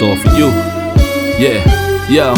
It's all for you. Yeah, yo.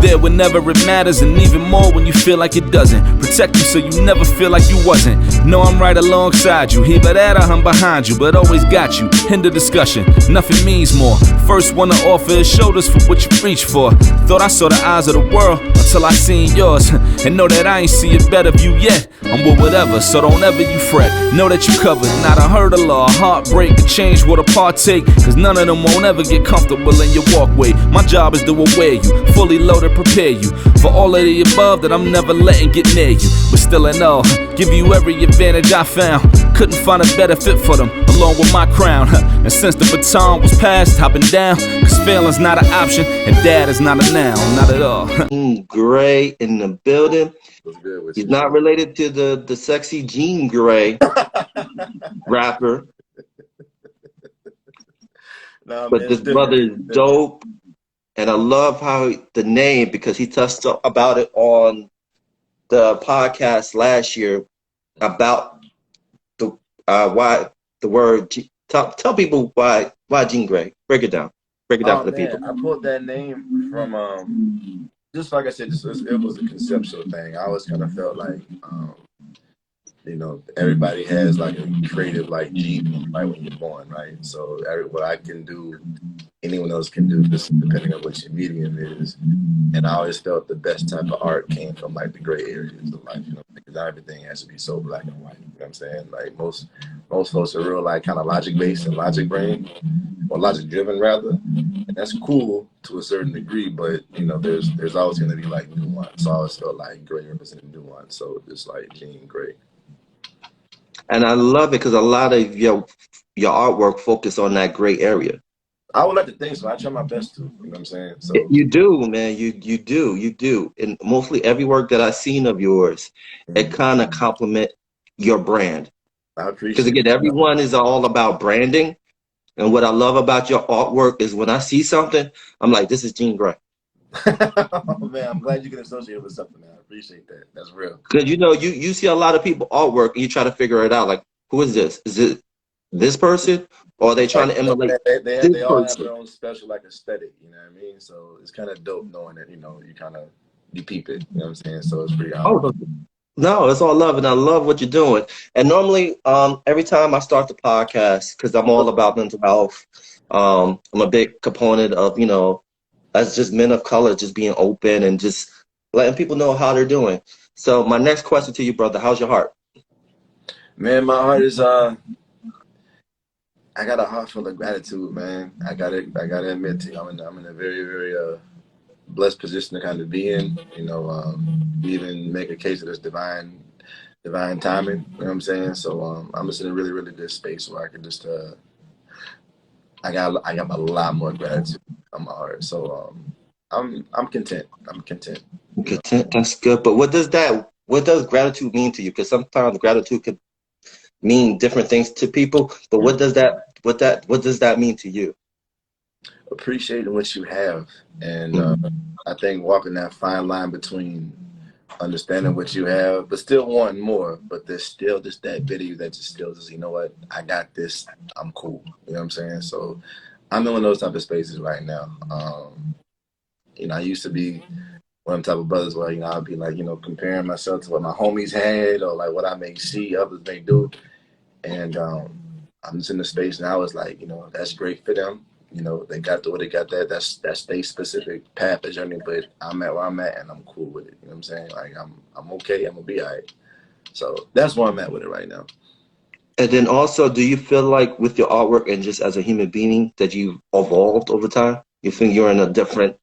There whenever it matters, and even more when you feel like it doesn't. Protect you so you never feel like you wasn't. Know I'm right alongside you. Either that or I'm behind you, but always got you. End the discussion, nothing means more. First one to offer is shoulders for what you reach for. Thought I saw the eyes of the world until I seen yours. And know that I ain't see a better view yet. I'm with whatever, so don't ever you fret. Know that you covered, not a hurdle or a heartbreak. A change what a partake, cause none of them won't ever get comfortable in your walkway. My job is to aware you, fully loaded, prepare you for all of the above that I'm never letting get near you. But still in all, give you every advantage I found. Couldn't find a better fit for them, along with my crown. And since the baton was passed, I've been down. Cause failing's not an option, and dad is not a noun, not at all. Gray in the building. What's good with He's you? not related to the sexy Jean Grey rapper. Nah, But man, this it's different. brother is dope. And I love how the name, because he touched about it on the podcast last year about the why the word. Tell people why Jean Grey. Break it down. Break it down for the people. I pulled that name from just like I said, it was a conceptual thing. I always kind of felt like everybody has like a creative like gene right when you're born, right? So what I can do, anyone else can do, just depending on what your medium is. And I always felt the best type of art came from like the gray areas of life, because not everything has to be so black and white. You know what I'm saying? Like most folks are real like kind of logic based and logic brain, or logic driven rather, and that's cool to a certain degree. But there's always going to be like nuance. So I always felt like gray represented nuance. So it's like Jean Grey. And I love it because a lot of your artwork focus on that gray area. I would like to think so. I try my best to. You know what I'm saying? So you do, man. You do. And mostly every work that I've seen of yours, it kind of complement your brand. I appreciate. Because again, everyone is all about branding, and what I love about your artwork is when I see something, I'm like, this is Jean Grey. Oh, man, I'm glad you can associate with something, man. I appreciate that. That's real. Because you see a lot of people artwork, and you try to figure it out. Like, who is this? Is it this person, or are they trying to emulate? They all have their own special like aesthetic. You know what I mean? So it's kind of dope knowing that you peep it. You know what I'm saying? So it's pretty awesome. No, it's all love, and I love what you're doing. And normally, every time I start the podcast, because I'm all about mental health, I'm a big component of as just men of color, just being open and just letting people know how they're doing. So my next question to you, brother, how's your heart? Man, my heart is I got a heart full of gratitude, man. I gotta admit to you, I'm in a very, very blessed position to kind of be in. Even make a case of this divine timing. You know what I'm saying? So I'm just in a really, really good space where I can just I got a lot more gratitude on my heart. So I'm content. I'm content. Content, that's good. But what does gratitude mean to you? Because sometimes gratitude could mean different things to people. But what does that mean to you? Appreciating what you have, and I think walking that fine line between understanding what you have, but still wanting more. But there's still just that bit of you that just still just, you know what, I got this. I'm cool. You know what I'm saying? So I'm in one of those type of spaces right now. I used to be one of the type of brothers where I'd be like comparing myself to what my homies had or like what I may see others may do, and I'm just in the space now. It's like that's great for them. They got the way they got that. That's their specific path of journey. But I'm at where I'm at, and I'm cool with it. You know what I'm saying? Like I'm okay. I'm gonna be all right. So that's where I'm at with it right now. And then also, do you feel like with your artwork and just as a human being that you've evolved over time? You think you're in a different?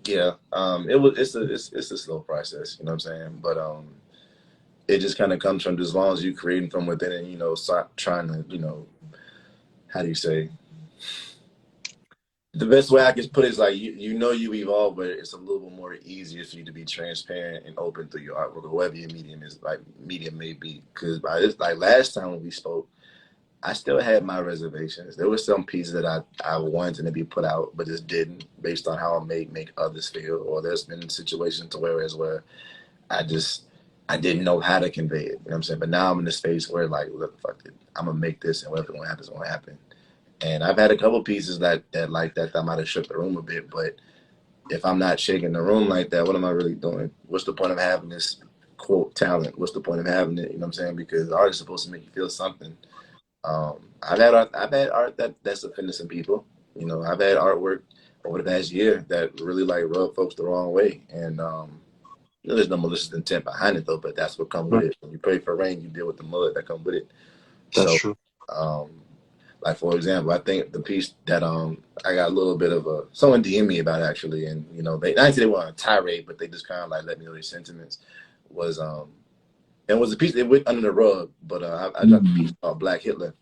Yeah. It's a slow process. You know what I'm saying? But it just kind of comes from as long as you creating from within and start trying to how do you say? The best way I can put it is like you evolve, but it's a little bit more easier for you to be transparent and open through your artwork or whatever your medium may be. Because like last time when we spoke, I still had my reservations. There were some pieces that I wanted to be put out, but just didn't, based on how I make others feel. Or there's been situations where I didn't know how to convey it. You know what I'm saying? But now I'm in a space where like, look, fuck it, I'm gonna make this, and whatever's gonna happen is gonna happen. And I've had a couple pieces that like that might have shook the room a bit, but if I'm not shaking the room like that, what am I really doing? What's the point of having this quote talent? What's the point of having it? You know what I'm saying? Because art is supposed to make you feel something. I've had art that's offended some people. You know, I've had artwork over the past year that really like rub folks the wrong way, and you know, there's no malicious intent behind it though. But that's what comes with it. When you pray for rain, you deal with the mud that comes with it. That's So, true. like for example, I think the piece that I got a little bit of someone DM me about actually, and you know they not say they were on a tirade, but they just kind of like let me know their sentiments was it was a piece that went under the rug, but I dropped a piece called Black Hitler.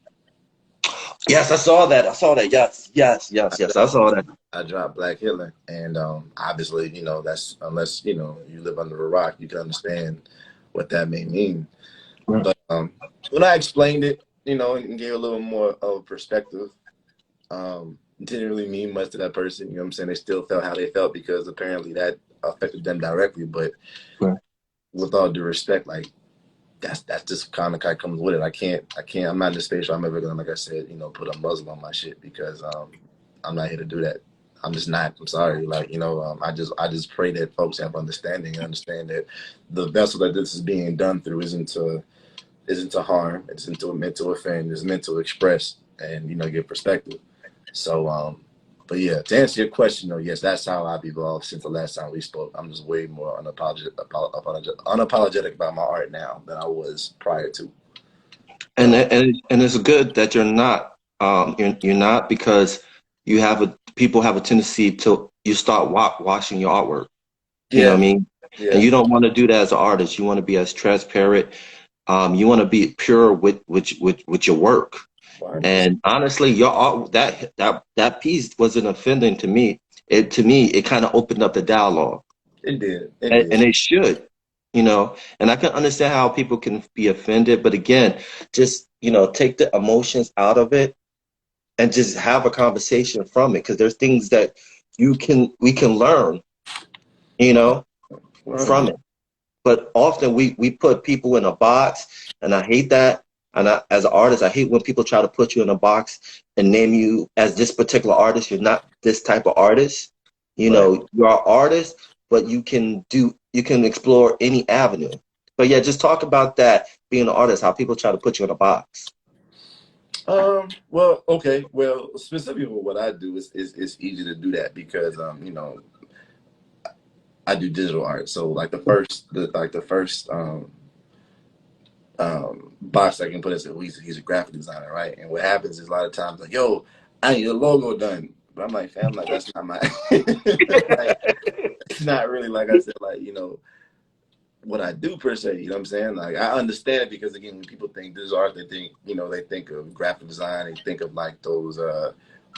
Yes, I saw that. Yes. I saw that. I dropped Black Hitler, and obviously, you know, that's unless you know you live under a rock, you can understand what that may mean. Right. But when I explained it, you know, and gave a little more of a perspective, didn't really mean much to that person. You know what I'm saying? They still felt how they felt because apparently that affected them directly. But Right. with all due respect, like that's just kind of comes with it. I can't. I'm not in the space where I'm ever gonna, like I said, you know, put a muzzle on my shit because I'm not here to do that. I'm just not. I'm sorry. Like, you know, I just pray that folks have understanding and understand that the vessel that this is being done through isn't to harm. It's meant to offend. It's meant to express and, you know, give perspective. So, but yeah, to answer your question though, yes, that's how I've evolved since the last time we spoke. I'm just way more unapologetic about my art now than I was prior to. And it's good that you're not you're not, because people have a tendency to you start washing your artwork. You know what I mean? Yeah. And you don't want to do that as an artist. You want to be as transparent. You want to be pure with your work. Wow. And honestly, your art, that piece wasn't offending to me. It kind of opened up the dialogue. It did. And it should, you know. And I can understand how people can be offended, but again, just, you know, take the emotions out of it and just have a conversation from it, because there's things that we can learn, you know, from it. But often we put people in a box, and I hate that. And as an artist, I hate when people try to put you in a box and name you as this particular artist. You're not this type of artist. You know, you're an artist, but you can explore any avenue. But yeah, just talk about that, being an artist, how people try to put you in a box. Well, okay. Well, specifically what I do is easy to do that because you know, I do digital art. So like the first box I can put is he's a graphic designer, right? And what happens is a lot of times like, yo, I need a logo done. But I'm like, fam, like that's not my like, it's not really, like I said, like, you know, what I do per se, you know what I'm saying? Like I understand it because again, when people think digital art, they think, you know, they think of graphic design, they think of like those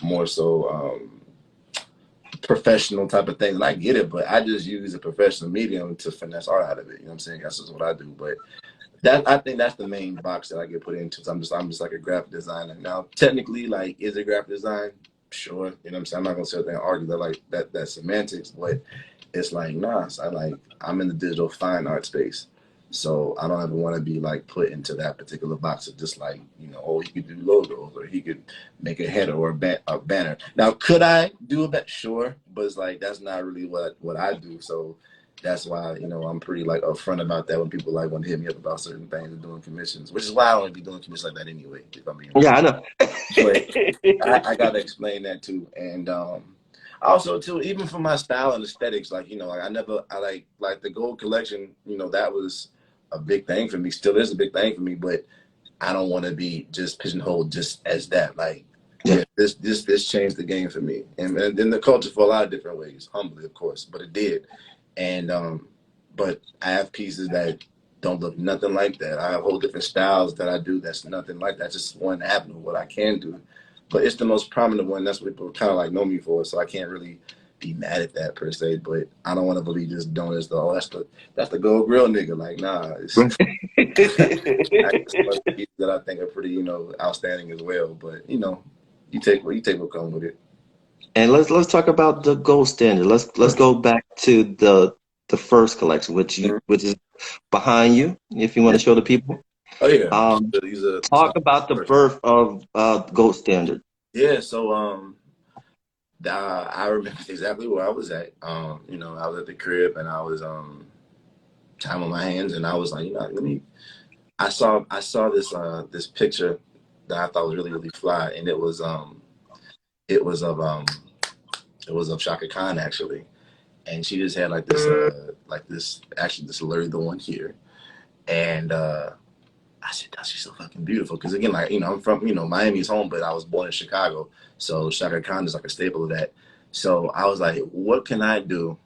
more so professional type of things. And I get it, but I just use a professional medium to finesse art out of it. You know what I'm saying? That's just what I do. But I think that's the main box that I get put into. So I'm just like a graphic designer. Now, technically, like, is it graphic design? Sure. You know what I'm saying? I'm not gonna sit there and argue that like that's semantics, but it's like, nah, so I'm in the digital fine art space. So I don't ever want to be like put into that particular box of just like, you know, oh, he could do logos or he could make a header or a banner. Now, could I do a banner? Sure, but it's like that's not really what I do. So that's why, you know, I'm pretty like upfront about that when people like want to hit me up about certain things and doing commissions, which is why I don't be doing commissions like that anyway. If I'm being honest. Yeah, I know. But I gotta explain that too, and also too, even for my style and aesthetics, like, you know, like I like the gold collection. You know, that was a big thing for me. Still is a big thing for me, but I don't want to be just pigeonholed just as that. Like, yeah, this changed the game for me, and then the culture for a lot of different ways. Humbly, of course, but it did. And but I have pieces that don't look nothing like that. I have whole different styles that I do that's nothing like that. Just one avenue of what I can do, but it's the most prominent one. That's what people kind of like know me for. So I can't really be mad at that per se. But I don't want to believe just doing this though. That's the gold grill nigga. Like, nah. It's that I think are pretty, you know, outstanding as well. But you know, you take what comes with it. And let's talk about the gold standard. Let's go back to the first collection, which is behind you, if you want to show the people. Oh yeah. Talk about the birth of gold standard. Yeah, so I remember exactly where I was at. You know, I was at the crib and I was time on my hands, and I was like, you know, let me. I saw this picture that I thought was really really fly, and it was of it was of Shaka Khan actually, and she just had like this actually this literally the one here, and I said, "Oh, she's so fucking beautiful." Because again, like you know, I'm from Miami's home, but I was born in Chicago, so Shaka Khan is like a staple of that. So I was like, what can I do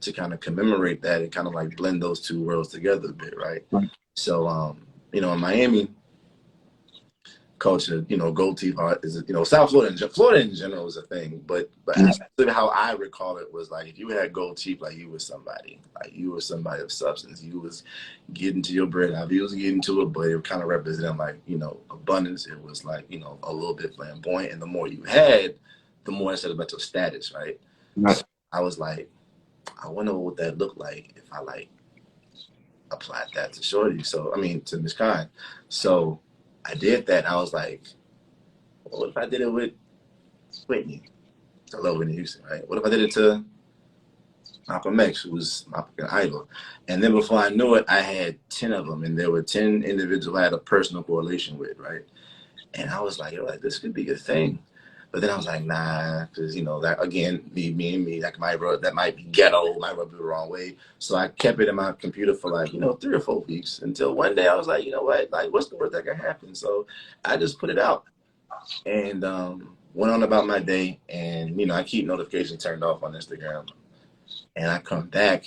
to kind of commemorate that and kind of like blend those two worlds together a bit, right? Right. So you know, in Miami culture, you know, gold teeth art is, you know, South Florida in general is a thing, but how I recall it was like if you had gold teeth, like you were somebody of substance. You was getting to your bread. Now, you was getting to it, but it kind of represented like, you know, abundance. It was like, you know, a little bit flamboyant, and the more you had, the more it said about your status, right? Right. So I was like, I wonder what that looked like if I like applied that to Shorty. So I mean to Miss Khan. So I did that, and I was like, well, what if I did it with Whitney? I love Whitney Houston, right? What if I did it to Malcolm X, who was my fucking idol? And then before I knew it, I had 10 of them, and there were 10 individuals I had a personal correlation with, right? And I was like, yo, like, this could be a thing. But then I was like, nah, because, you know, that again, me, that might be ghetto, might rub you the wrong way. So I kept it in my computer for like, you know, 3 or 4 weeks until one day I was like, you know what, like, what's the worst that can happen? So I just put it out and went on about my day. And, you know, I keep notifications turned off on Instagram. And I come back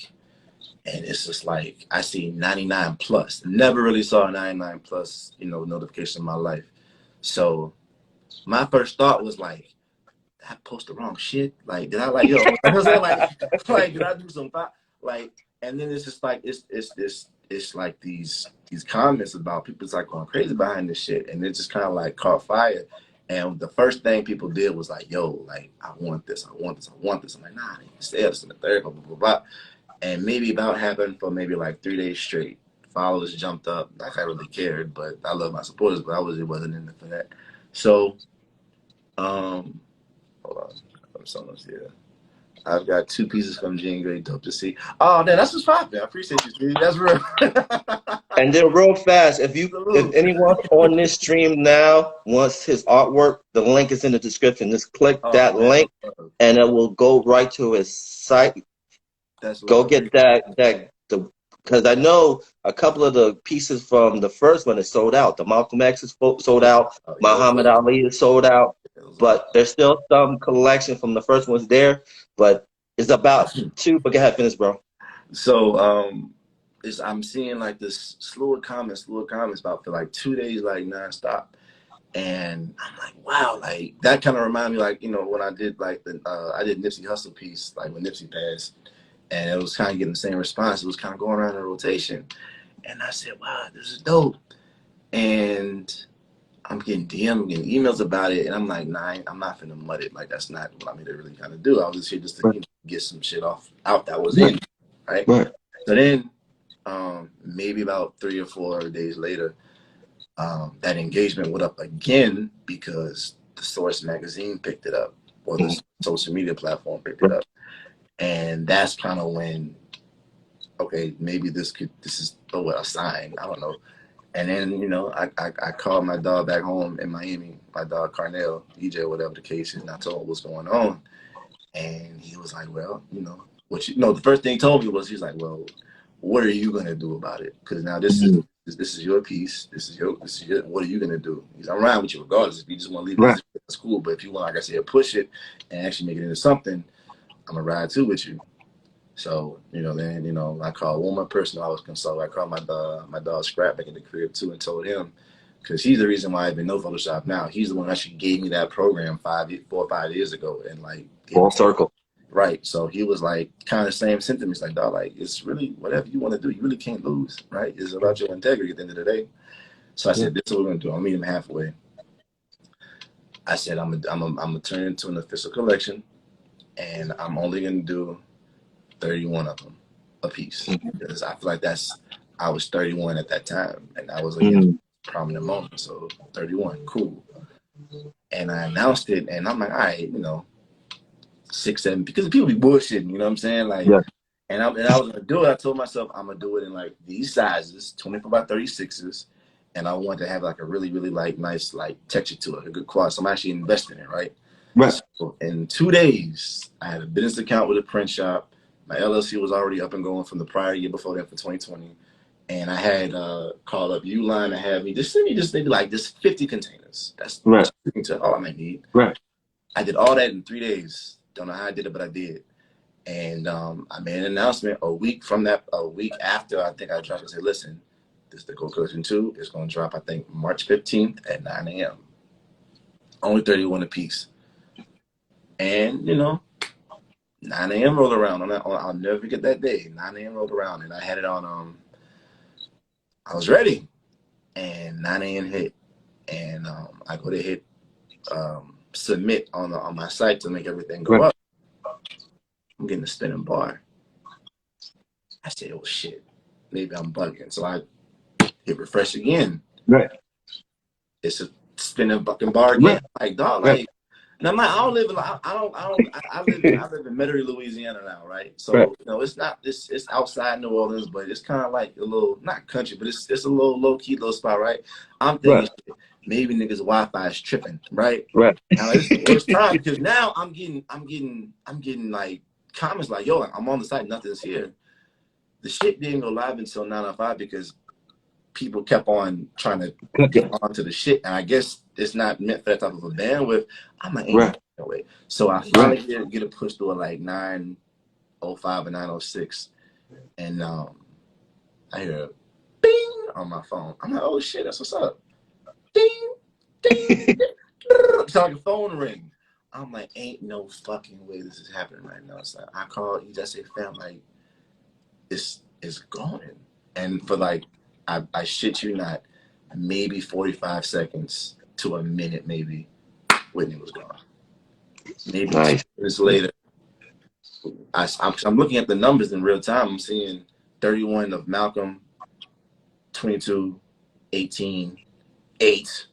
and it's just like, I see 99 plus. Never really saw a 99 plus, you know, notification in my life. So my first thought was like, did I post the wrong shit? Like, did I like, yo, I was like, did I do some thought? Like, and then it's just like, it's like these comments about people's like going crazy behind this shit. And it just kind of like caught fire. And the first thing people did was like, yo, like, I want this. I'm like, nah, I need to say this in the third, blah, blah, blah, blah. And maybe about happened for maybe like 3 days straight. Followers jumped up. Like I really cared, but I love my supporters, but it wasn't in it for that. So, hold on, I'm someone's here. I've got 2 pieces from Jean Grey. Dope to see. Oh, man, that's what's popping. I appreciate you, Steve. That's real. And then real fast, if anyone on this stream now wants his artwork, the link is in the description. Just click that link, and it will go right to his site. Go get that. Because I know a couple of the pieces from the first one is sold out. The Malcolm X is sold out. Muhammad Ali is sold out. But there's still some collection from the first ones there. But it's about 2. But go ahead, finish, bro. So I'm seeing like this slew of comments about for like 2 days, like nonstop. And I'm like, wow, like that kind of reminded me, like, you know, when I did like I did Nipsey Hussle piece, like when Nipsey passed. And it was kind of getting the same response. It was kind of going around in a rotation. And I said, wow, this is dope. And I'm getting DMs, getting emails about it. And I'm like, nah, I'm not finna mud it. Like, that's not what I'm here to really kind of do. I was just here just to you know, get some shit out that was in, right? So then maybe about 3 or 4 days later, that engagement went up again because the Source magazine picked it up, or the social media platform picked it up. And that's kind of when, okay, maybe this is a sign. I don't know. And then, you know, I called my dog back home in Miami, my dog Carnell, EJ, whatever the case is, and I told him what's going on. And he was like, well, you know, the first thing he told me was, he's like, well, what are you gonna do about it? Because now this is your piece. This is your. What are you gonna do? He's I'm around with you regardless. If you just want to leave it at school, but if you want, like I said, push it and actually make it into something, I'm gonna ride too with you. So, you know, then, you know, I called one more person I was consulting. I called my dog Scrap back in the crib too and told him, because he's the reason why I even know Photoshop now. He's the one who actually gave me that program 4 or 5 years ago, and like full circle. Right. So he was like kind of the same sentiments, like, dog, like it's really whatever you want to do, you really can't lose, right? It's about your integrity at the end of the day. So I said, this is what we're gonna do. I'll meet him halfway. I said, I'm gonna turn it into an official collection, and I'm only gonna do 31 of them a piece, because I feel like I was 31 at that time, and I was like in a prominent moment. So 31, cool. and I announced it, and I'm like, all right, you know, 6, 7, because people be bullshitting, you know what I'm saying? Like, Yeah. and I was gonna do it. I told myself I'm gonna do it in like these sizes, 24 by 36s, and I want to have like a really, really like nice like texture to it, a good quality. So I'm actually investing in it, right? Right. So in 2 days, I had a business account with a print shop. My LLC was already up and going from the prior year before that for 2020. And I had called up Uline to have me just send me just maybe like just 50 containers. That's Right. all I might need. Right. I did all that in 3 days. Don't know how I did it, but I did. And I made an announcement a week after I think I dropped and said, listen, this is the Gold Collection 2. It's going to drop, I think, March 15th at 9 a.m. Only 31 a piece. And, you know, 9 a.m. rolled around. I'll never forget that day. 9 a.m. rolled around, and I had it on, I was ready. And 9 a.m. hit. And I go to hit submit on my site to make everything go up. I'm getting a spinning bar. I said, oh shit, maybe I'm bugging. So I hit refresh again. Right. It's a spinning fucking bar again. Right. Like, dog, Right. like, and I'm like, I live in Metairie, Louisiana now, right? So Right. you know, it's outside New Orleans, but it's kind of like a little, not country, but it's a little low key little spot, right? I'm thinking shit, maybe niggas Wi-Fi is tripping, right? Right. Now it's the worst time because now I'm getting like comments like, yo, I'm on the site, nothing's here. The shit didn't go live until 9:05 because people kept on trying to get onto the shit, and I guess it's not meant for that type of a bandwidth. I'm like, ain't no way. So I finally get a push through at like 9:05 or 9:06, and I hear a bing on my phone. I'm like, oh shit, that's what's up. Ding, ding, it's like a phone ring. I'm like, ain't no fucking way this is happening right now. So I called EJ, I said, fam, like, it's gone. And for like, I shit you not, maybe 45 seconds to a minute, maybe, Whitney was gone. Maybe 2 minutes later, I'm looking at the numbers in real time. I'm seeing 31 of Malcolm, 22, 18, 8,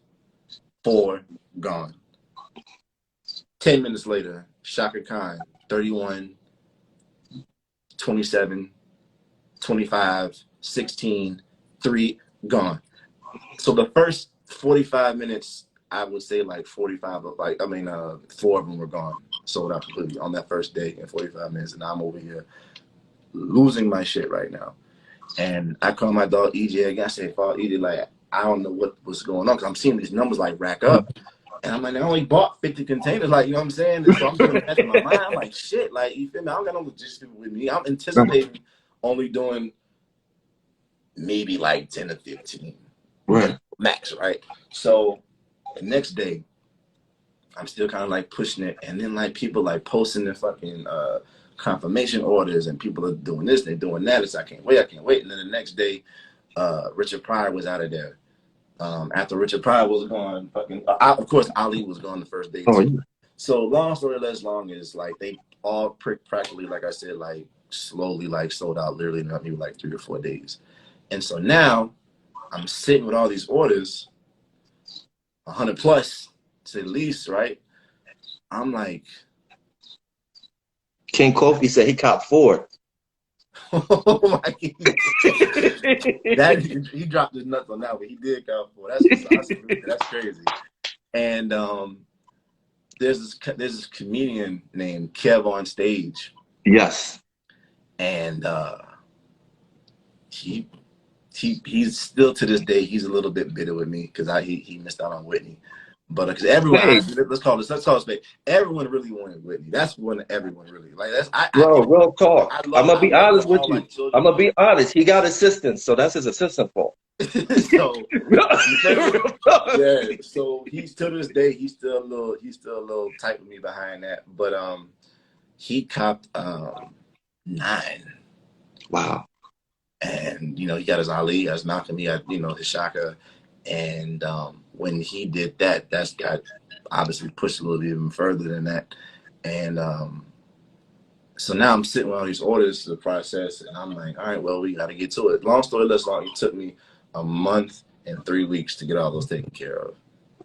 4, gone. 10 minutes later, Shaka Khan, 31, 27, 25, 16, 3, gone. So the first 45 minutes, I would say like 45 of 4 of them were gone, sold out completely on that first day in 45 minutes. And I'm over here losing my shit right now. And I call my dog EJ again. I say, "Fall EJ, like, I don't know what was going on because I'm seeing these numbers like rack up." And I'm like, I only bought 50 containers, like, you know what I'm saying? And so I'm doing that in my mind. I'm like, shit, like, you feel me? I don't got no logistics with me. I'm anticipating only doing maybe like 10 to 15 max, right? So the next day, I'm still kind of like pushing it, and then like people like posting their fucking confirmation orders, and people are doing this, they're doing that. It's I can't wait. And then the next day, Richard Pryor was out of there. After Richard Pryor was gone, of course Ali was gone the first day too. So long story less long is like they all practically, like I said, like slowly like sold out literally in maybe like 3 or 4 days. And so now I'm sitting with all these orders, 100 plus to the least, right? I'm like, King Kofi said he copped 4. oh my God. He dropped his nuts on that, but he did cop 4. That's crazy. And there's this comedian named Kev on stage. Yes. And he's still to this day, he's a little bit bitter with me because he missed out on Whitney. But because everyone, let's call it space. Everyone really wanted Whitney. That's when everyone really like. That's real talk. I'm gonna be honest with you. I'm gonna be honest. He got assistance, so that's his assistant fault. So yeah. So he's to this day, he's still a little tight with me behind that. But he copped 9. Wow. And you know, he got his Ali, he got his Malcolm, he got, you know, his Shaka, and when he did that, that's got obviously pushed a little bit even further than that. And so now I'm sitting with all these orders to the process, and I'm like, all right, well, we got to get to it. Long story less long, it took me a month and 3 weeks to get all those taken care of.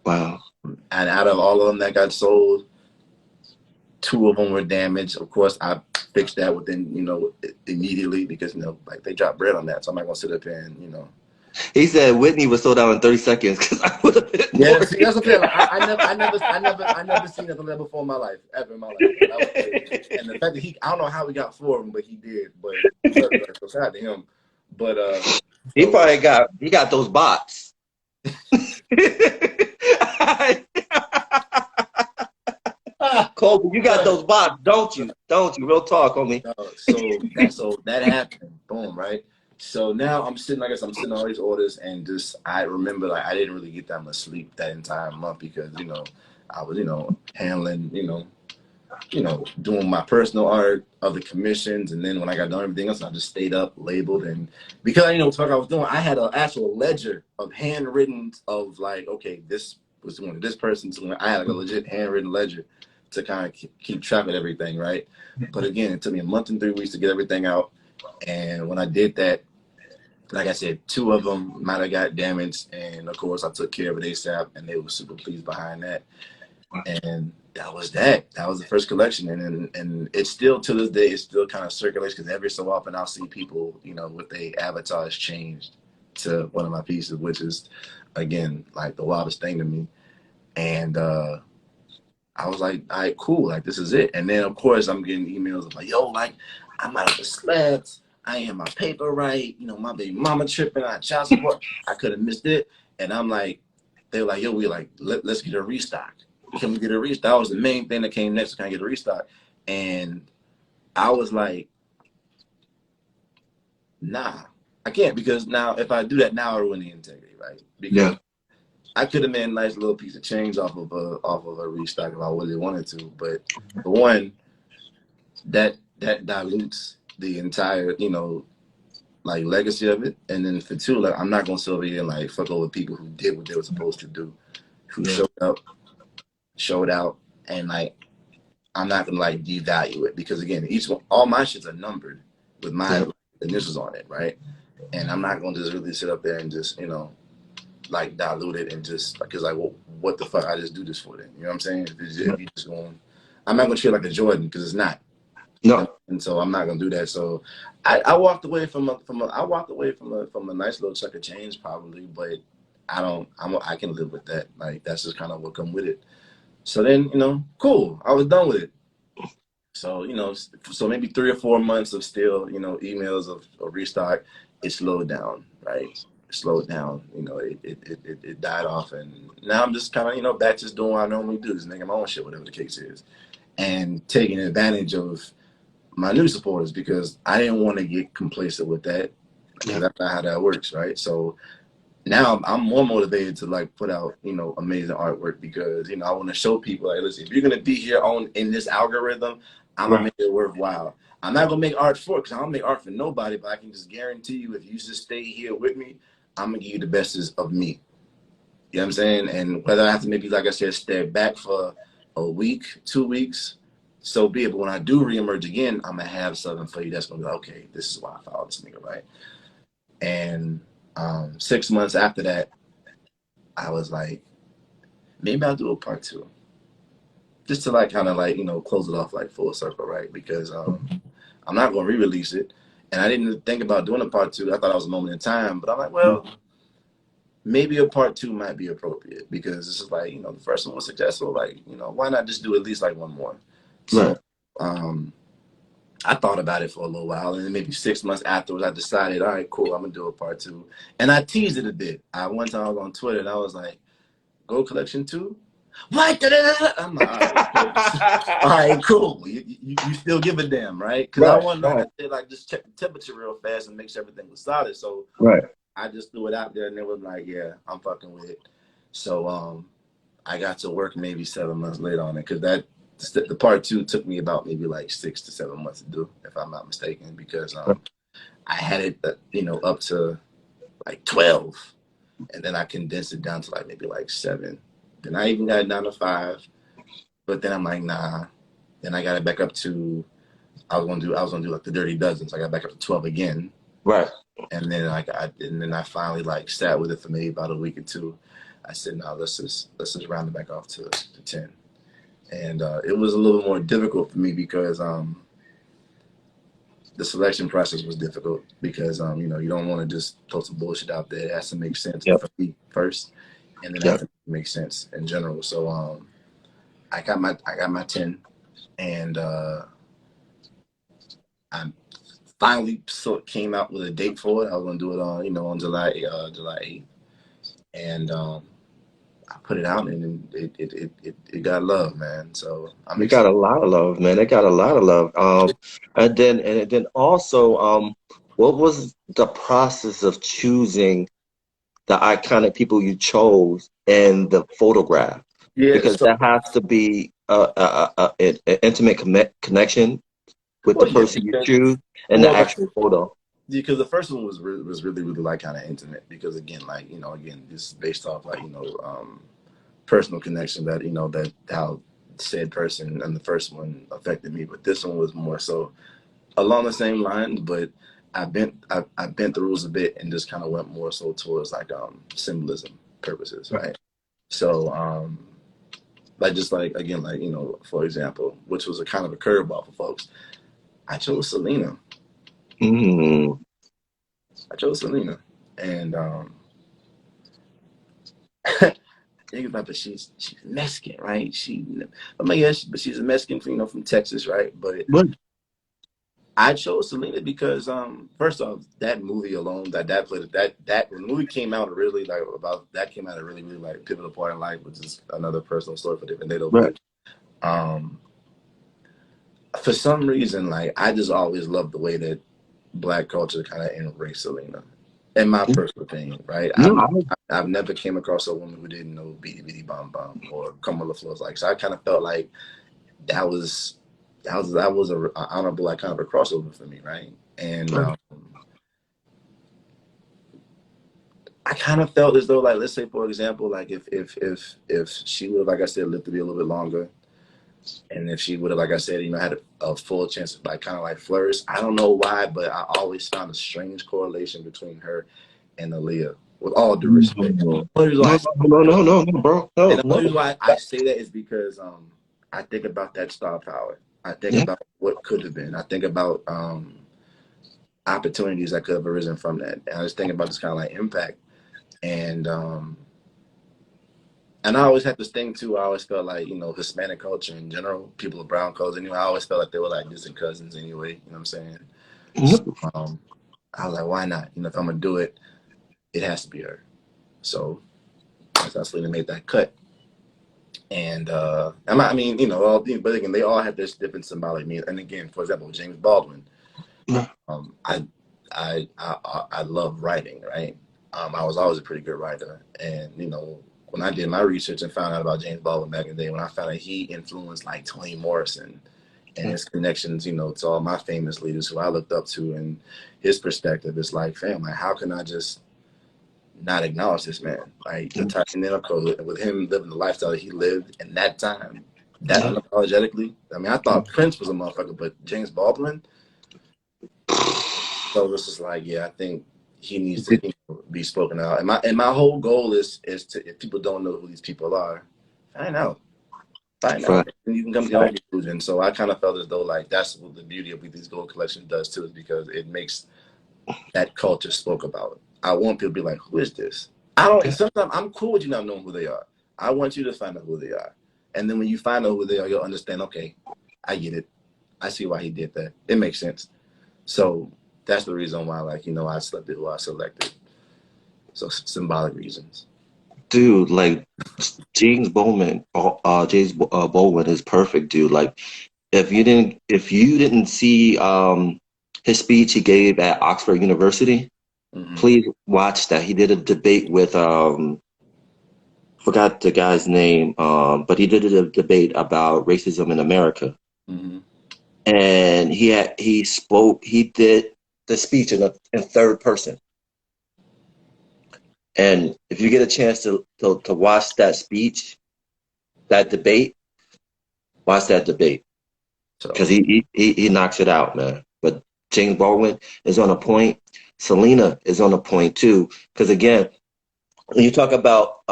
Wow. And out of all of them that got sold, 2 of them were damaged. Of course, I fixed that within, immediately because, like they dropped bread on that. So I'm not going to sit up here and. He said Whitney was sold out in 30 seconds because I would have been Yeah, more. see, that's what I'm saying. Like, I never seen nothing like that before in my life, ever in my life. That was crazy. And the fact that I don't know how we got 4 of them, but he did. But so shout out to him. But He probably got those bots. Kobe, you got those bots, don't you? Don't you? Real talk, homie. So that happened. Boom, right? So now I'm sitting on all these orders, and just I remember like I didn't really get that much sleep that entire month because I was handling doing my personal art, other commissions, and then when I got done everything else, I just stayed up, labeled, and because what the fuck I was doing, I had an actual ledger of handwritten of like, okay, this was one of this person's. I had like a legit handwritten ledger to kind of keep track of everything, right? But again, it took me a month and 3 weeks to get everything out, and when I did that, like I said, 2 of them might have got damaged, and of course I took care of it ASAP, and they were super pleased behind that. And that was that. That was the first collection, and it's still to this day, it still kind of circulates because every so often I'll see people, with their avatars changed to one of my pieces, which is again like the wildest thing to me. And I was like, all right, cool, like this is it. And then of course I'm getting emails of like, yo, like I'm out of the slabs. I ain't have my paper right. My baby mama tripping. I child support. I could have missed it. And I'm like, they were like, yo, let's get a restock. Can we get a restock? That was the main thing that came next. Can I get a restock? And I was like, nah, I can't, because now if I do that now, I ruin the integrity, right? Because I could have made a nice little piece of change off of a restock if I really wanted to. But for one, that dilutes the entire, like legacy of it. And then for 2, like I'm not gonna sit over here and like fuck over people who did what they were supposed to do, who showed up, showed out, and like I'm not gonna like devalue it because again, all my shits are numbered with my initials on it, right? And I'm not gonna just really sit up there and just like dilute it and just because like, well, what the fuck? I just do this for them. You know what I'm saying? If you just going, I'm not gonna treat it like a Jordan because it's not. No. And so I'm not gonna do that. So I walked away from a nice little chunk of change probably, but I can live with that. Like that's just kind of what come with it. So then, cool. I was done with it. So, so maybe 3 or 4 months of still, emails of restock, it slowed down, right? It slowed down, it died off. And now I'm just kind of, back just doing what I normally do, just making my own shit, whatever the case is. And taking advantage of my new supporters because I didn't want to get complacent with that. Because that's not how that works, right? So now I'm more motivated to like put out, amazing artwork because, I want to show people like, listen, if you're going to be here in this algorithm, I'm going to make it worthwhile. I'm not going to make art because I don't make art for nobody, but I can just guarantee you if you just stay here with me, I'm going to give you the best of me. You know what I'm saying? And whether I have to maybe, like I said, step back for a week, 2 weeks, so be it. But when I do reemerge again, I'm going to have something for you that's going to be like, okay, this is why I followed this nigga, right? And 6 months after that, I was like, maybe I'll do a part 2. Just to like kind of like, close it off like full circle, right? Because I'm not going to re-release it. And I didn't think about doing a part 2. I thought it was a moment in time. But I'm like, well, maybe a part 2 might be appropriate because this is like, the first one was successful. Like, why not just do at least like one more? So I thought about it for a little while, and then maybe 6 months afterwards, I decided, all right, cool, I'm gonna do a part 2. And I teased it a bit. One time I was on Twitter, and I was like, Gold Collection 2? What? I'm like, all right, cool. You still give a damn, right? Because I want to like just check the temperature real fast and make sure everything was solid. So I just threw it out there, and they was like, yeah, I'm fucking with it. So I got to work maybe 7 months later on it because the part 2 took me about maybe like 6 to 7 months to do, if I'm not mistaken, because I had it, up to like 12, and then I condensed it down to like maybe like 7. Then I even got it down to 5, but then I'm like, nah. Then I got it back up to, I was gonna do like the Dirty Dozen, so I got back up to 12 again. Right. And then I finally like sat with it for maybe about a week or 2. I said, no, let's just round it back off to 10. And it was a little more difficult for me because the selection process was difficult because you know, you don't want to just throw some bullshit out there. It has to make sense Yep. for me first, and then Yep. after make sense in general. So I got my 10, and I finally came out with a date for it. I was gonna do it on, you know, on July 8th, and I put it out, and it got love, man. So I'm You got excited. a lot of love, man. They got a lot of love. And then also, what was the process of choosing the iconic people you chose and the photograph? Yeah. Because So that has to be an intimate connection with the well, yeah, person you choose and the well, actual photo. because the first one was really like kind of intimate because again, like, you know, again, this is based off like, you know, personal connection that, you know, that how said person and the first one affected me, but this one was more so along the same lines, but I bent the rules a bit and just kind of went more so towards like symbolism purposes, right? So like just like again, like, you know, for example, which was a kind of a curveball for folks, I chose Selena. Mm. I chose Selena, and think about, but she's Mexican, right? I mean, yes, but she's a Mexican, you know, from Texas, right? But What? I chose Selena because first off, that movie alone, that played that when the movie came out, really like about that came out a really like pivotal part in life, which is another personal story for different day though. Right. But um, for some reason, like I just always loved the way that Black culture kind of embraced Selena, in my personal opinion, right? No, I've never came across a woman who didn't know Beady Beady Bum Bum or Come on the Floors, like, so I kind of felt like that was a honorable like kind of a crossover for me, right? And I kind of felt as though, like, let's say for example, like if she would have, like I said, lived to be a little bit longer, and if she would have, like I said, you know, had a full chance of like kind of like flourish. I don't know why, but I always found a strange correlation between her and Aaliyah. With all due respect, no, the only reason why no, bro. and No, the only no. reason why I say that is because I think about that star power. I think Yeah. about what could have been. I think about opportunities that could have arisen from that. And I just think about this kind of like impact. And I always had this thing too. I always felt like, you know, Hispanic culture in general, people of brown colors anyway, I always felt like they were like distant cousins anyway. You know what I'm saying? So Mhm. I was like, why not? You know, if I'm gonna do it, it has to be her. So that's how Selena made that cut. And I mean, you know, but again, they all have this different symbolic meaning. And again, for example, James Baldwin, um, I, I love writing, right? I was always a pretty good writer, and you know, when I did my research and found out about James Baldwin back in the day, when I found out he influenced like Toni Morrison and his connections, you know, to all my famous leaders who I looked up to, and his perspective is like, fam, like, how can I just not acknowledge this man? Like the Continental Code, with him living the lifestyle that he lived in that time, that Yeah. unapologetically. I mean, I thought Prince was a motherfucker, but James Baldwin. So this is like, yeah, I think he needs to, you know, be spoken out. And my whole goal is to, if people don't know who these people are, find out. Find Right. out. And you can come to your own conclusion. So I kind of felt as though like that's what the beauty of what these gold collections does too, is because it makes that culture spoke about. I want people to be like, who is this? I don't. Sometimes I'm cool with you not knowing who they are. I want you to find out who they are, and then when you find out who they are, you'll understand. Okay, I get it. I see why he did that. It makes sense. So that's the reason why, like, you know, I selected who I selected. So symbolic reasons. Dude, like James Baldwin is perfect, dude. Like if you didn't see his speech he gave at Oxford University, Mm-hmm. please watch that. He did a debate with forgot the guy's name, but he did a debate about racism in America. Mm-hmm. And he did the speech in third person. And if you get a chance to watch that speech, that debate, watch that debate. So Because he knocks it out, man. But James Baldwin is on a point. Selena is on a point too. Because again, When you talk about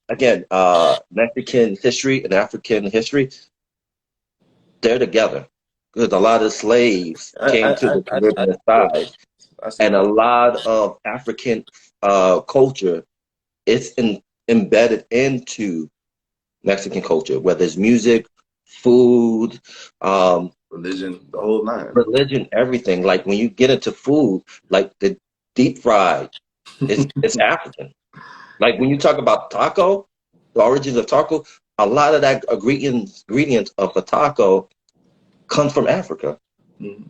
again Mexican history and African history, they're together because a lot of slaves came to the I Caribbean support side, that. I and a support lot of African culture is embedded into Mexican culture, whether it's music, food, um, religion, the whole nine. religion, everything. Like when you get into food, like the deep fried, it's African. Like when you talk about taco, the origins of taco, a lot of that ingredients of a taco comes from Africa. Mhm.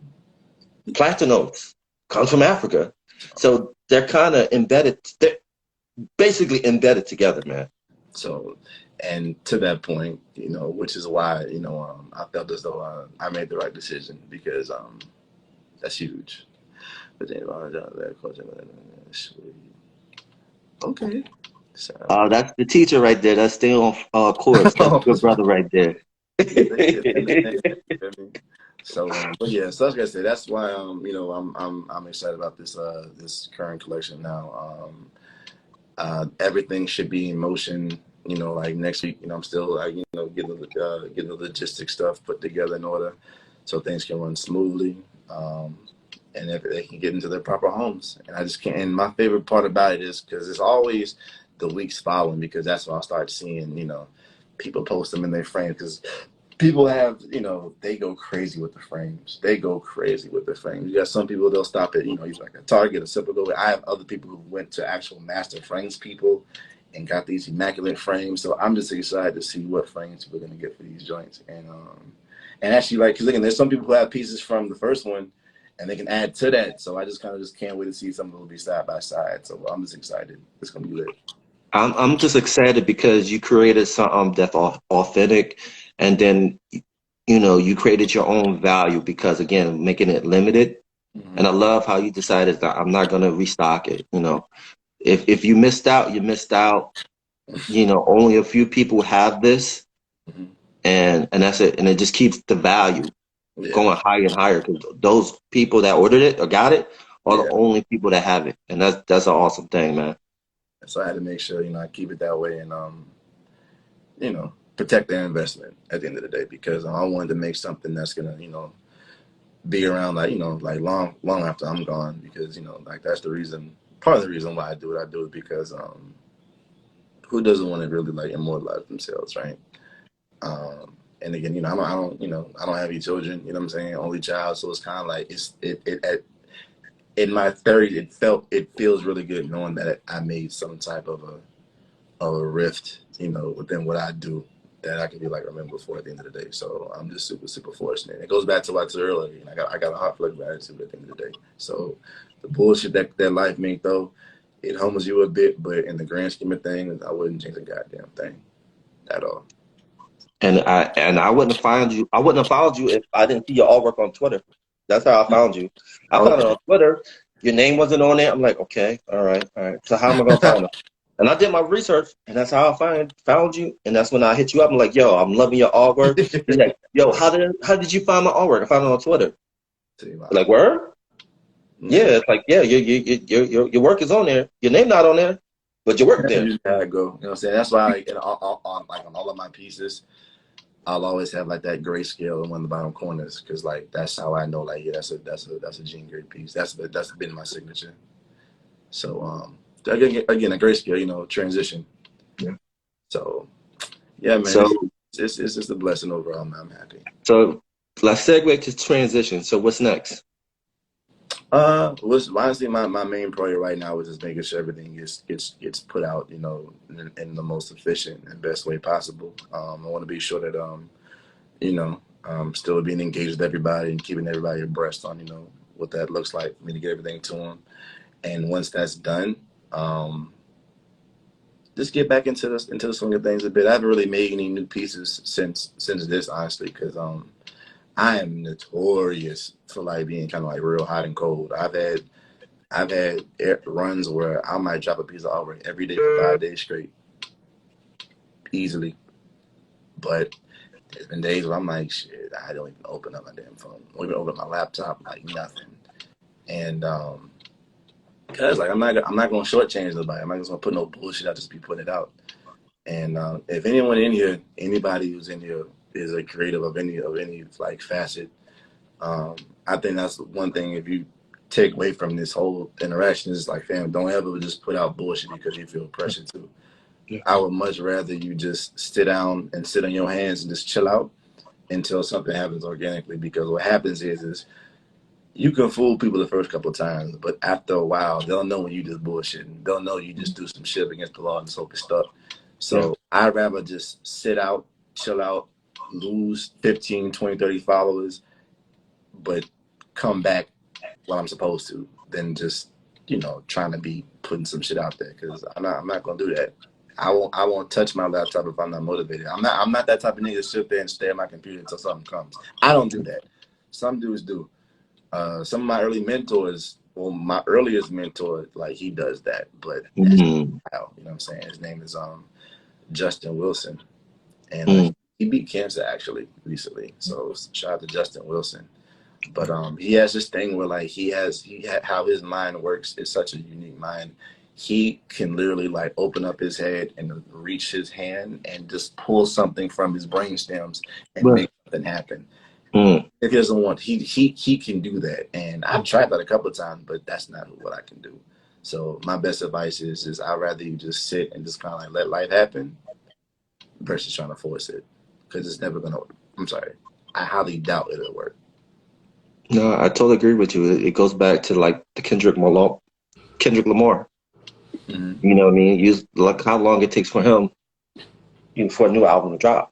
Platanos comes from Africa. So they're kind of embedded. They're basically embedded together, man. So, and to that point, which is why, I felt as though I made the right decision because that's huge. But then, okay. So, That's the teacher right there. That's staying on course. That's a good brother right there. so, but yeah, so like I said, that's why I'm excited about this current collection now. Everything should be in motion. Like next week, I'm still like getting the logistic stuff put together in order so things can run smoothly. And if they can get into their proper homes. And I just can't. And my favorite part about it is because it's always the weeks following, because that's when I start seeing, people post them in their frames, because people have, they go crazy with the frames. They go crazy with the frames. You got some people, they'll stop at, he's like a Target, a Simple Go. I have other people who went to actual master frames people and got these immaculate frames. So I'm just excited to see what frames we're going to get for these joints. And actually, like, because again, there's some people who have pieces from the first one and they can add to that. So I just kind of just can't wait to see some of them be side by side. So I'm just excited. It's going to be lit. I'm just excited because you created something that's authentic, and then you created your own value because again making it limited. And I love how you decided that I'm not gonna restock it. If you missed out, you missed out. Only a few people have this, Mm-hmm. and that's it. And it just keeps the value Yeah. going higher and higher because those people that ordered it or got it are the Yeah. only people that have it, and that's an awesome thing, man. So I had to make sure, I keep it that way and, protect their investment at the end of the day, because I wanted to make something that's going to, be around like, like long, long after I'm gone, because, like that's the reason, part of the reason why I do it. I do it because, who doesn't want to really like immortalize themselves, right? And again, I don't have any children, you know what I'm saying? Only child. So it's kind of like, in my 30s, it feels really good knowing that I made some type of a rift, within what I do, that I can be like remembered for at the end of the day. So I'm just super, super fortunate. It goes back to what I said earlier. I got a heart full of gratitude at the end of the day. So the bullshit that life may throw, it humbles you a bit, but in the grand scheme of things, I wouldn't change a goddamn thing at all. And I wouldn't have found you. I wouldn't have found you if I didn't see your artwork on Twitter. That's how I found you. I found it Okay. on Twitter. Your name wasn't on there. I'm like, okay, all right, all right. So how am I gonna find it? And I did my research, and that's how I found you. And that's when I hit you up. I'm like, yo, I'm loving your artwork. He's like, yo, how did you find my artwork? I found it on Twitter. Like, where? Yeah, it's like, yeah, your work is on there. Your name not on there, but your work That's there. usually how I go. You know what I'm saying? That's why, like, on all of my pieces, I'll always have like that grayscale in one of the bottom corners, because like that's how I know, like, yeah, that's a Gene Gray piece. That's been my signature. So again, a grayscale, transition. Yeah. So yeah, man, So it's just a blessing overall, man. I'm happy. so let's segue to transition. So what's next? Was honestly my main priority right now is just making sure everything gets put out, in the most efficient and best way possible. I want to be sure that still being engaged with everybody and keeping everybody abreast on, what that looks like for me to get everything to them. And once that's done, just get back into the swing of things a bit. I haven't really made any new pieces since this, honestly, because I am notorious for like being kind of like real hot and cold. I've had runs where I might drop a piece of artwork every day for 5 days straight, easily. But there's been days where I'm like, shit, I don't even open up my damn phone. I don't even open up my laptop, like nothing. And Cause like I'm not gonna shortchange nobody. I'm not just gonna put no bullshit out, just be putting it out. And if anyone in here, anybody who's in here is a creative of any like facet, I think that's one thing. If you take away from this whole interaction, is like, fam, don't ever just put out bullshit because you feel pressure to. Yeah. I would much rather you just sit down and sit on your hands and just chill out until something happens organically. Because what happens is you can fool people the first couple of times, but after a while, they'll know when you just bullshitting. They'll know you just do some shit against the law and so stuff. So I'd rather just sit out, chill out, lose 15, 20, 30 followers, but come back when I'm supposed to, than just, trying to be putting some shit out there. Because I'm not gonna do that. I won't touch my laptop if I'm not motivated. I'm not that type of nigga to sit there and stare at my computer until something comes. I don't do that. Some dudes do. Some of my early mentors, well, my earliest mentor, like, he does that, but you know what I'm saying? His name is Justin Wilson, and he beat cancer actually recently. So shout out to Justin Wilson. But he has this thing where like how his mind works is such a unique mind. He can literally like open up his head and reach his hand and just pull something from his brain stems and make something happen. If he doesn't want, he can do that, and I've tried that a couple of times, but that's not what I can do. So my best advice is I'd rather you just sit and just kind of like let life happen versus trying to force it, because it's never gonna. I'm sorry, I highly doubt it'll work. No, I totally agree with you. It goes back to like the Kendrick Lamar. You know what I mean? Look how long it takes for him, for a new album to drop.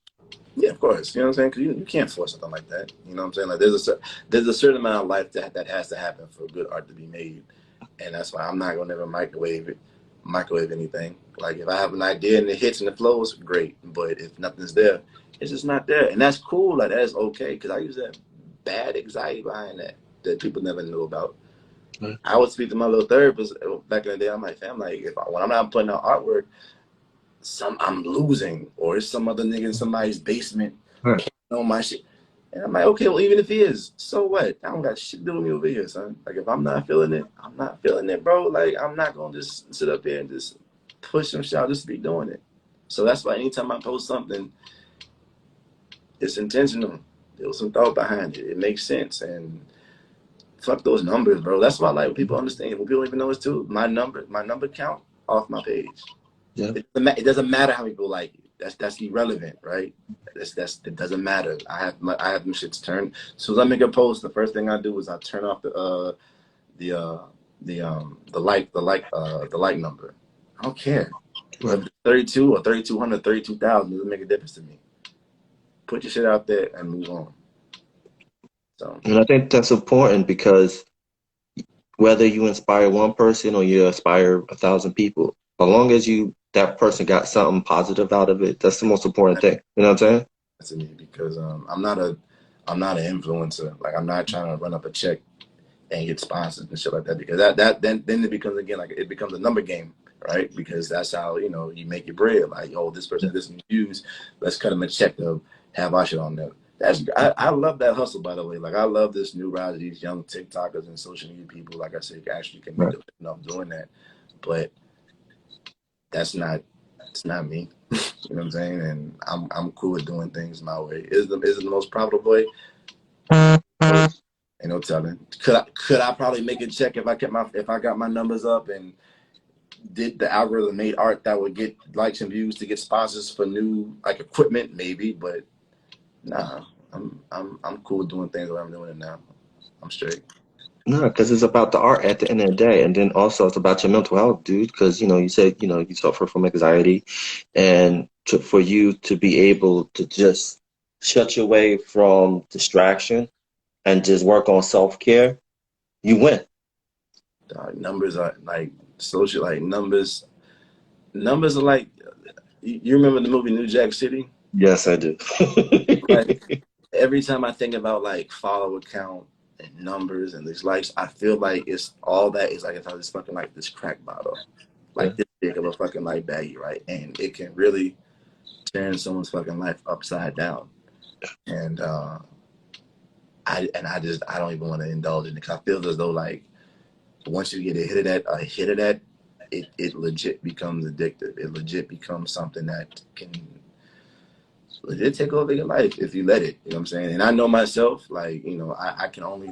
Yeah, of course. You know what I'm saying? Because you can't force something like that. You know what I'm saying? Like there's a certain amount of life that has to happen for good art to be made, and that's why I'm not gonna ever microwave anything. Like if I have an idea and it hits and it flows, great. But if nothing's there, it's just not there, and that's cool. Like that's okay, because I use that bad anxiety behind that people never knew about. I would speak to my little therapist back in the day. I'm like, fam, like when I'm not putting out artwork, I'm losing, or it's some other nigga in somebody's basement on my shit. And I'm like, okay, well, even if he is, so what? I don't got shit to do with me over here, son. Like, if I'm not feeling it, I'm not feeling it, bro. Like, I'm not going to just sit up here and just push some shit out just to be doing it. So that's why anytime I post something, it's intentional. There was some thought behind it. It makes sense. And fuck those numbers, bro. That's why I like when people understand. When people don't even know it's too. My number count off my page. Yeah. It doesn't matter how many people like it. That's irrelevant, right? It doesn't matter. I have them shits turned. As soon as I make a post, the first thing I do is I turn off the like number. I don't care. Right. 32 or 3,200, 32,000 doesn't make a difference to me. Put your shit out there and move on. So. And I think that's important, because whether you inspire one person or you inspire 1,000 people, as long as that person got something positive out of it, that's the most important thing. You know what I'm saying? That's me, because I'm not an influencer. Like, I'm not trying to run up a check and get sponsors and shit like that, because then it becomes, again, like it becomes a number game, right? Because that's how you make your bread. Like, oh, this person doesn't use, let's cut them a check to have our shit on there. I love that hustle, by the way. Like, I love this new rise of these young TikTokers and social media people. Like I said, actually can make enough doing that, but it's not me. You know what I'm saying? And I'm cool with doing things my way. Is it the most profitable way? Ain't no telling. Could I probably make a check if I got my numbers up and did the algorithm made art that would get likes and views to get sponsors for new like equipment? Maybe, but nah. I'm cool with doing things the way I'm doing it now. I'm straight. No, because it's about the art at the end of the day, and then also it's about your mental health, dude. Because you said you suffer from anxiety, and for you to be able to just shut your way from distraction and just work on self-care, you win. Numbers are like social, like numbers are like, you remember the movie New Jack City? Yes, I do. Like, every time I think about like follower count and numbers and these likes, I feel like it's all that is like if I was fucking like this crack bottle, like this big of a fucking like baggie, right? And it can really turn someone's fucking life upside down. And I don't even want to indulge in it, because I feel as though like once you get a hit of that, it legit becomes addictive. It legit becomes something that can legit take over your life if you let it. You know what I'm saying? And I know myself, like, you know, I can only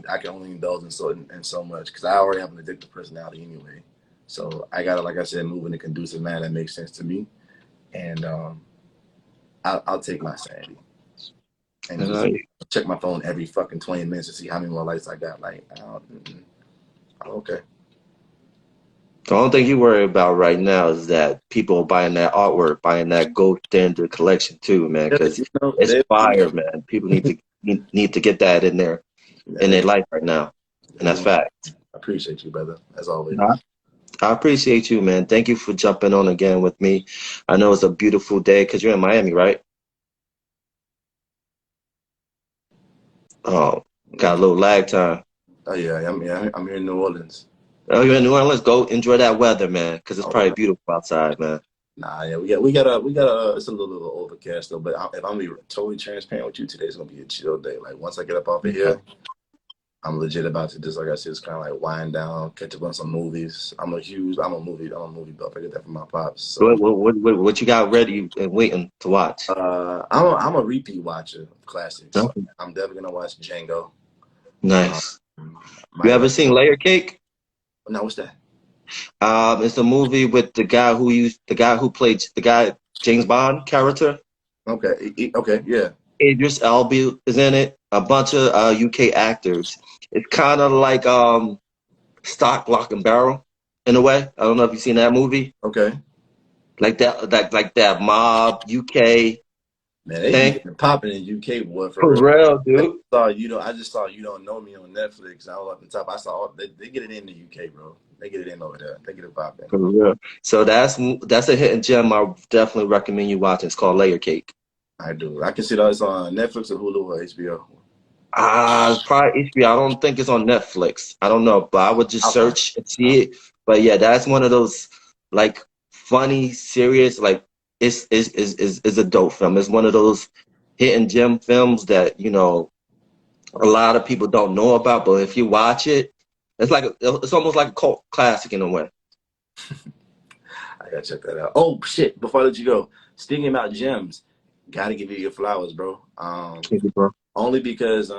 indulge in so much because I already have an addictive personality anyway. So I gotta, like I said, move in a conducive manner that makes sense to me, and I'll take my sanity and just check my phone every fucking 20 minutes to see how many more likes I got. Like, okay. The only thing you worry about right now is that people buying that artwork, buying that gold standard collection too, man. Because it's fire, man. People need to get that in their life right now, and that's fact. I appreciate you, brother, as always. I appreciate you, man. Thank you for jumping on again with me. I know it's a beautiful day because you're in Miami, right? Oh, got a little lag time. Oh yeah, I'm here in New Orleans. Oh, you're in New Orleans. Go enjoy that weather, man, because it's probably beautiful outside, man. Nah, yeah, we got it's a little overcast though. But if I'm be totally transparent with you, today's gonna be a chill day. Like once I get up off of here, I'm legit about to just, like I said, just kind of like wind down, catch up on some movies. I'm a movie buff. I get that from my pops. So what you got ready and waiting to watch? I'm a repeat watcher of classics. Okay. I'm definitely gonna watch Django. Nice. You ever seen Layer Cake? No, what's that? It's a movie with the guy who played James Bond character. Okay. Okay. Yeah. Idris Elba is in it. A bunch of UK actors. It's kind of like Stock, Lock and Barrel in a way. I don't know if you've seen that movie. Okay. Like that mob UK. Man, they popping in UK, boy. For real, dude. I just saw You Don't Know Me on Netflix. I was up the top. I saw they get it in the UK, bro. They get it in over there. They get it popping. For real. So that's a hidden gem. I definitely recommend you watching. It's called Layer Cake. I do. I can see that it's on Netflix or Hulu or HBO. Probably HBO. I don't think it's on Netflix. I don't know, but I would just search and see it. But yeah, that's one of those like funny, serious, like it's a dope film. It's one of those hidden gem films that, you know, a lot of people don't know about, but if you watch it, it's almost like a cult classic in a way. I gotta check that out. Oh shit! Before I let you go, speaking about gems, gotta give you your flowers, bro. Thank you, bro. Only because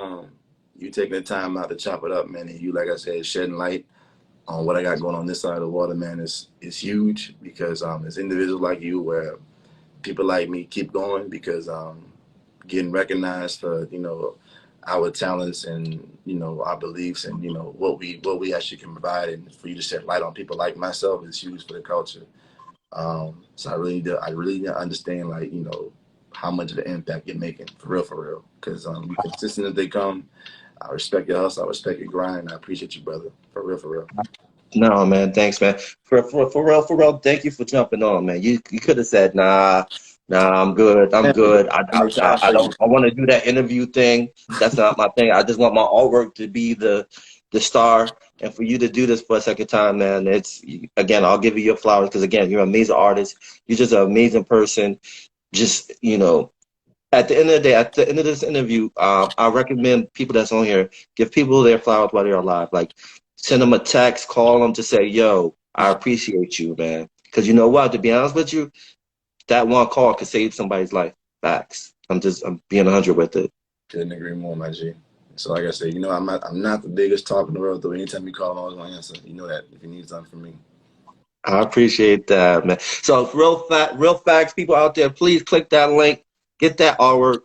you taking the time out to chop it up, man, and you, like I said, shedding light on what I got going on this side of the water, man, is huge because it's individuals like you where people like me keep going because getting recognized for, you know, our talents and, you know, our beliefs and, you know, what we actually can provide, and for you to shed light on people like myself is huge for the culture. So I really need to understand, like, you know, how much of an impact you're making for real, because you consistent as they come. I respect your hustle, I respect your grind, I appreciate you, brother, for real. No, man, thanks, man. For real, thank you for jumping on, man. You could have said, nah, I'm good. I want to do that interview thing. That's not my thing. I just want my artwork to be the star, and for you to do this for a second time, man. Again, I'll give you your flowers because again, you're an amazing artist. You're just an amazing person. Just, you know, at the end of the day, at the end of this interview, I recommend people that's on here give people their flowers while they're alive. Like, send them a text, call them to say, yo, I appreciate you, man. Because you know what? To be honest with you, that one call could save somebody's life. Facts. I'm being 100 with it. Couldn't agree more, my G. So like I said, you know, I'm not the biggest talker in the world, though. Anytime you call, I'm always going to answer. You know that if you need something from me. I appreciate that, man. So real facts, people out there, please click that link, get that artwork.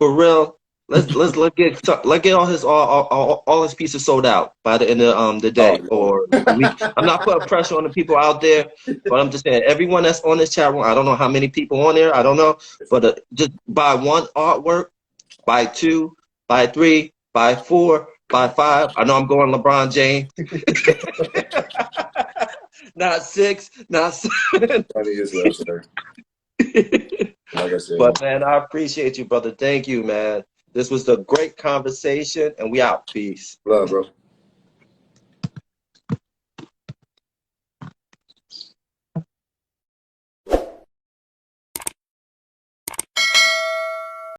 For real, let's get all his pieces sold out by the end of the day or the week. I'm not putting pressure on the people out there, but I'm just saying everyone that's on this chat room. I don't know how many people on there. I don't know, but just buy one artwork, buy two, buy three, buy four, buy five. I know I'm going LeBron James. Not six, not seven. Funny as well, sir. Like I said. But man, I appreciate you, brother. Thank you, man. This was a great conversation, and we out. Peace. Love, bro.